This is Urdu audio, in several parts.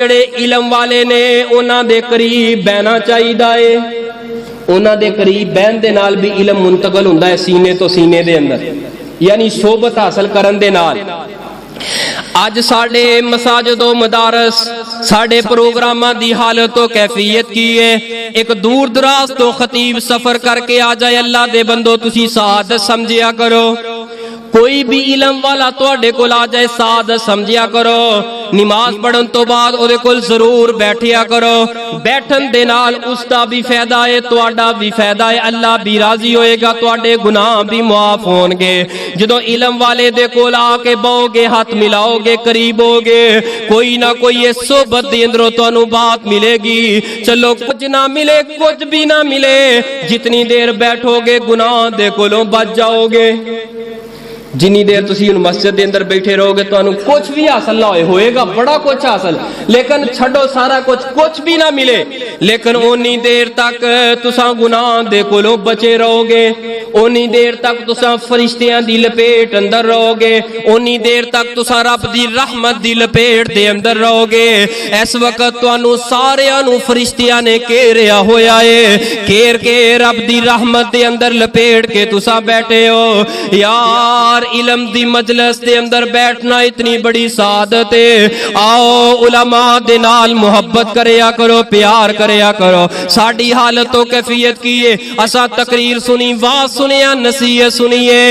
جڑے علم والے نے انہاں دے قریب بہنا چاہیدا ہے، انہاں دے قریب بہن دے نال بھی علم منتقل ہوندا ہے سینے تو سینے دے اندر، یعنی صحبت حاصل کرن دے نال۔ اج ساڈے مساجد و مدارس ساڈے پروگراماں دی حالت و کیفیت کی ہے، ایک دور دراز تو خطیب سفر کر کے آ جائے، اللہ دے بندو تسی سعادت سمجھیا کرو، کوئی بھی علم والا تواڈے کول آ جائے سعادت سمجھیا کرو، نماز پڑھن تو بعد اودے کول ضرور بیٹھیا کرو، بیٹھن دے نال اس دا بھی فائدہ ہے، تواڈا بھی فائدہ ہے، اللہ بھی راضی ہوئے گا، تواڈے گناہ بھی معاف ہون گے۔ جدوں علم والے دے کول آ کے بہو گے، ہاتھ ملاؤ گے، قریب ہو گے، کوئی نہ کوئی اس صحبت دے اندروں تانوں بات ملے گی، چلو کچھ نہ ملے کچھ بھی نہ ملے، جتنی دیر بیٹھو گے گناہ دے کولوں بچ جاؤ گے۔ جنی دیر تسی ان مسجد دے اندر بیٹھے رہو گے تو انہوں کچھ بھی حاصل نہ ہوئے گا، بڑا کچھ حاصل، لیکن چھڑو سارا کچھ بھی نہ ملے، لیکن اونی دیر تک تساں گناہ دے کولوں بچے رہو گے، اونی دیر تک تساں فرشتیاں دی لپیٹ اندر رہو گے، اونی دیر تک تساں رب دی رحمت دی لپیٹ دے اندر رہو گے۔ اس وقت تو انہوں سارے انہوں فرشتیاں نے کیریا ہویا ہے، کیر کے رب دی رحمت دے اندر لپیٹ کے تساں بیٹھے ہو۔ یار علم دی مجلس دے اندر بیٹھنا اتنی بڑی سعادت ہے، آؤ علماء دے نال محبت کریا کرو، پیار کریا کرو۔ ساڑی حالت و کیفیت کیے اسا تقریر سنی، واز سنیا، نصیحت سنیے،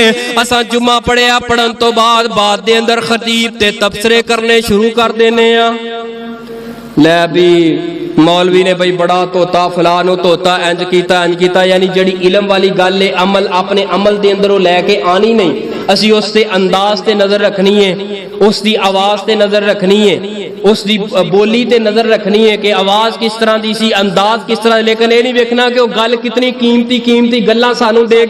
اسا جمعہ پڑھیا، پڑھن تو بعد دے اندر خطیب تے تبصرے کرنے شروع کر دینے ہیں۔ لے بھی مولوی نے بھئی بڑا توتا فلانو توتا انج کیتا، یعنی جڑی علم والی گل ہے عمل اپنے عمل دے اندروں لے کے آنی نہیں، اسی اس تے انداز تے نظر رکھنی ہے، اس دی آواز تے نظر رکھنی ہے، اس دی بولی تے نظر رکھنی ہے کہ آواز کس طرح دی سی، انداز کس طرح، لیکن یہ نہیں دیکھنا کہ وہ گل کتنی قیمتی گلاں سانوں دے